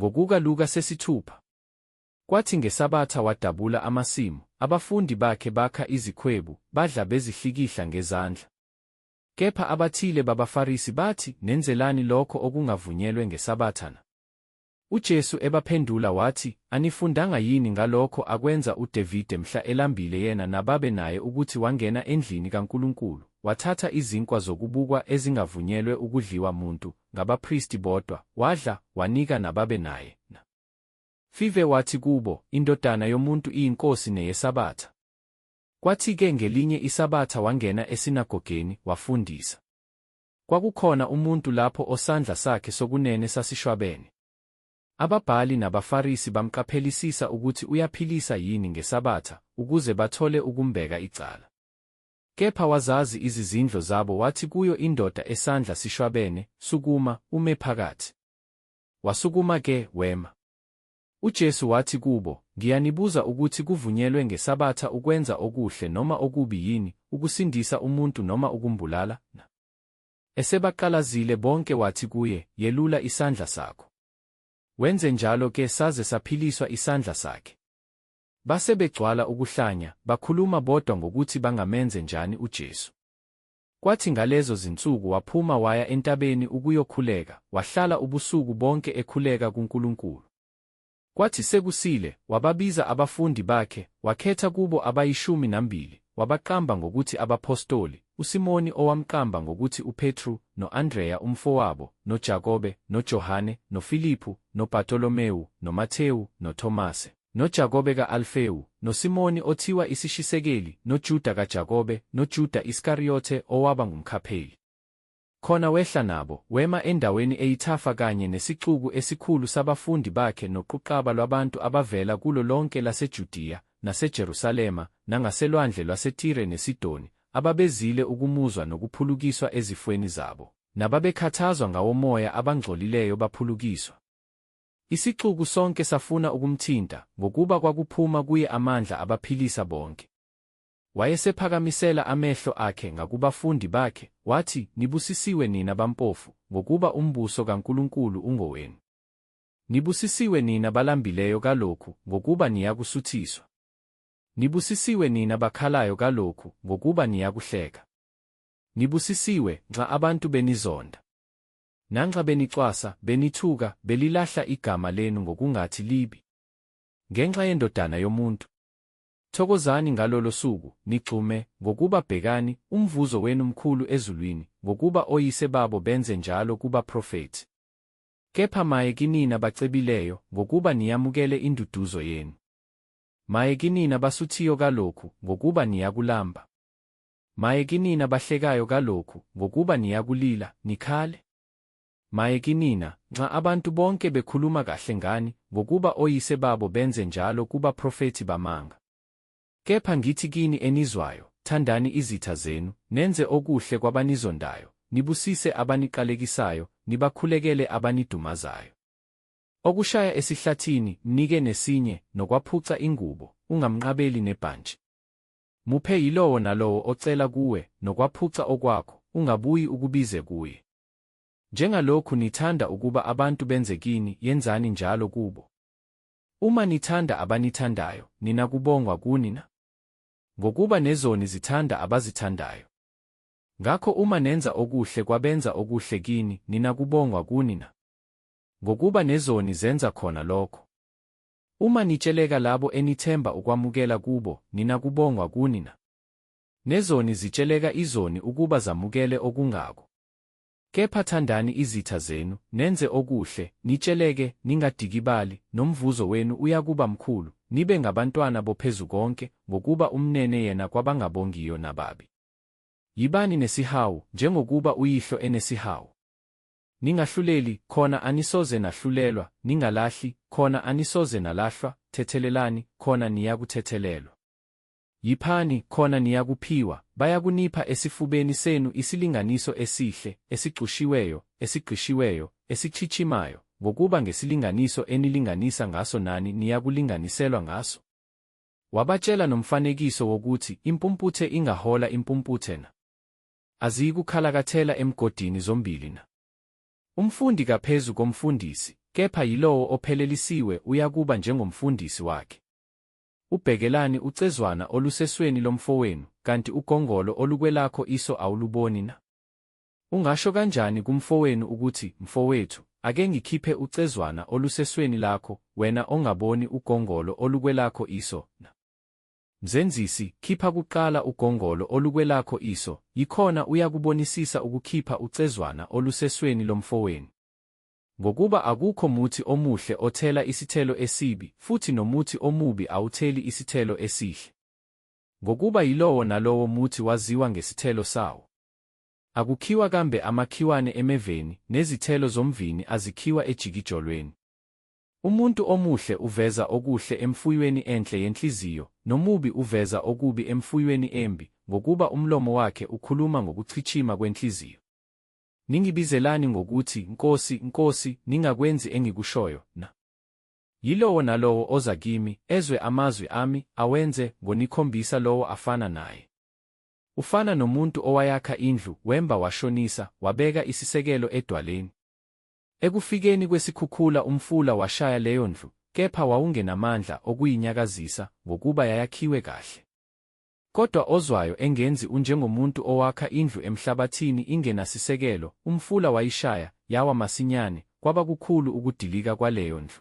Ngokuka Luka 6. Kwathi ngeSabatha wadabula amasimu, abafundi bakhe bakha izikhwebu, badla bezihlikihla ngezandla. Kepha abathile babaFarisi bathi, "Nenzelani lokho okungavunyelwe ngeSabatha na?" UJesu ebaphendula wathi, "Anifundanga yini ngalokho akwenza uDavide mhla elambile yena nababe naye ukuthi wangena endlini kaNkulunkulu, wathatha izinkwa zokubukwa ezingavunyelwe ukudliwa muntu ngabaphristi bodwa, wadla, wanika nababe naye na? Five wathi kubo, Indodana yomuntu iyinkosi neyeSabatha." Kwathi-ke ngelinye iSabatha wangena esinagogeni, wafundisa. Kwakukhona umuntu lapho osandla sakhe sokunene sasishwabene. Ababhali nabaFarisi bamqaphelisisa ukuthi uyaphilisa yini ngeSabatha, ukuze bathole ukumbeka icala. Kepha wazazi izizindlo zabo wathi kuyo indoda esandla sishwabene, "Sukuma, ume phakathi." Wasukuma-ke, wema. UJesu wathi kubo, "Ngiyanibuza ukuthi kuvunyelwe ngeSabatha ukwenza okuhle noma okubi yini, ukusindisa umuntu noma ukumbulala na?" Esebaqalazile bonke wathi kuye, "Yelula isandla sakho." Wenze njalo-ke saze saphiliswa isandla sakhe. Base begcwala ukuhlanya, bakhuluma bodwa ngokuthi bangamenze njani uJesu. Kwathi ngalezo zinsuku waphuma waya entabeni ukuyokhuleka, wahlala ubusuku bonke ekhuleka kuNkulunkulu. Kwathi sekusile, wababiza abafundi bakhe, wakhetha kubo abayi12, wabaqamba ngokuthi abapostoli, uSimoni owamqamba ngokuthi uPetru, no-Andreya umfowabo, noJakobe, noJohane, noFiliphu, noBhartolomewu, noMathewu, noThomase, noJakobe ka-Alfewu, noSimoni othiwa isishisekeli, noJuda kaJakobe, noJuda Iskariyote owaba ngumkhapheli. Khona wehla nabo, wema endaweni eyithafa kanye nesixuku esikhulu sabafundi bakhe noquqaba lwabantu abavela kulo lonke laseJudiya, naseJerusalema, nangaselwandle lwaseTire neSidoni, ababezile ukumuzwa nokuphulukiswa ezifweni zabo, nababekhathazwa ngawomoya abangcolileyo baphulukiswa. Isixuku sonke safuna ukumthinta, ngokuba kwakuphuma kuye amandla abaphilisa bonke. Wayesephakamisela amehlo akhe ngakubafundi bakhe, wathi, "Nibusisiwe nina bampofu, ngokuba umbuso kaNkulunkulu ungowenu. Nibusisiwe nina balambileyo kalokhu, ngokuba niyakusuthiswa. Nibusisiwe nina bakhalayo kalokhu, ngokuba niyakuhleka. Nibusisiwe nxa abantu benizonda, nanxa benicwasa, benithuka, belilahla igama lenu ngokungathi libi, ngenxa yeNdodana yomuntu. Thokozani ngalolo suku, nigxume, ngokuba bhekani, umvuzo wenu mkhulu ezulwini, ngokuba oyise babo benze njalo kubaprofethi. Kepha maye kinina bacebileyo, ngokuba niyamukele induduzo yenu. Maye kinina basuthiyo kalokhu, ngokuba niyakulamba. Maye kinina bahlekayo kalokhu, ngokuba niyakulila, nikhale. Maye kinina, nxa abantu bonke bekhuluma kahle ngani, ngokuba oyise babo benze njalo kubaprofethi bamanga. Kepha ngithi kini enizwayo, thandani izitha zenu, nenze okuhle kwabanizondayo, nibusise abaniqalekisayo, nibakhulekele abanidumazayo. Okushaya esihlathini, mnike nesinye, nokwaphuca ingubo, ungamnqabeli nebhantshi. Muphe yilowo nalowo ocela kuwe, nokwaphuca okwakho, ungabuyi ukubize kuye. Njengalokhu nithanda ukuba abantu benze kini, yenzani njalo kubo. Uma nithanda abanithandayo, nina kubongwa kunina? Ngokuba nezoni zithanda abazithandayo. Ngakho uma nenza okuhle kwabenza okuhle kini, nina kubongwa kunina? Ngokuba nezoni zenza khona lokho. Uma nitsheleka labo enithemba ukwamukela kubo, nina kubongwa kunina? Nezoni zitsheleka izoni ukuba zamukele okungako. Kepha thandani izitha zenu, nenze okuhle, nitsheleke, ningadikibali, nomvuzo wenu uyakuba mkhulu, nibe ngabantwana bophezukonke, ngokuba umnene yena kwabangabongiyo nababi. Yibani nesihawu, njengokuba uyihlo enesihawu. Ningahluleli, khona anisoze nahlulelwa, ningalahli, khona anisoze nalahlwa, thethelelani, khona niyakuthethelelwa. Yiphani, khona niyakuphiwa, bayakunipha esifubeni senu isilinganiso esihle, esixushiweyo, esigqishiweyo, esichichimayo, ngokuba ngesilinganiso enilinganisa ngaso nani niyakulinganiselwa ngaso. Wabatshela nomfanekiso wokuthi impumputhe ingahola impumputhe na? Aziyikukhalakathela emgodini zombili na? Umfundi kaphezu komfundisi, kepha yilowo ophelelisiwe uyakuba njengomfundisi wakhe. Ubhekelani ucezwana olusesweni lomfowenu, kanti ugongolo olukwelakho iso awuluboni na? Ungasho kanjani kumfowenu ukuthi, mfowethu, ake ngikhiphe ucezwana olusesweni lakho, wena ongaboni ugongolo olukwelakho iso na? Mzenzisi, khipha kuqala ugongolo olukwelakho iso, yikhona uyakubonisisa ukukhipha ucezwana olusesweni lomfowenu. Ngokuba akukho muthi omuhle othela isithelo esibi, futhi nomuthi omubi awutheli isithelo esihle. Ngokuba yilowo nalowo muthi waziwa ngesithelo sawo. Akukhiwa kambe amakhiwane emeveni, nezithelo zomvini azikhiwa ejikijolweni. Umuntu omuhle uveza okuhle emfuyweni enhle yenhliziyo, nomubi uveza okubi emfuyweni embi, ngokuba umlomo wakhe ukhuluma ngokuchichima kwenhliziyo. Ningibizelani ngokuthi, Nkosi, Nkosi, ningakwenzi engikushoyo na? Yilowo nalowo oza kimi, ezwe amazwi ami, awenze, ngonikhombisa lowo afana naye. Ufana nomuntu owayakha indlu, wemba washonisa, wabeka isisekelo edwaleni. Ekufikeni kwesikhukhula umfula washaya leyo ndlu, kepha wawungenamandla okuyinyakazisa, ngokuba yayakhiwe kahle. Kodwa ozwayo engenzi unjengomuntu owakha indlu emhlabathini ingenasisekelo, umfula wayishaya, yawa masinyane, kwaba kukhulu ukudilika kwaleyo ndlu.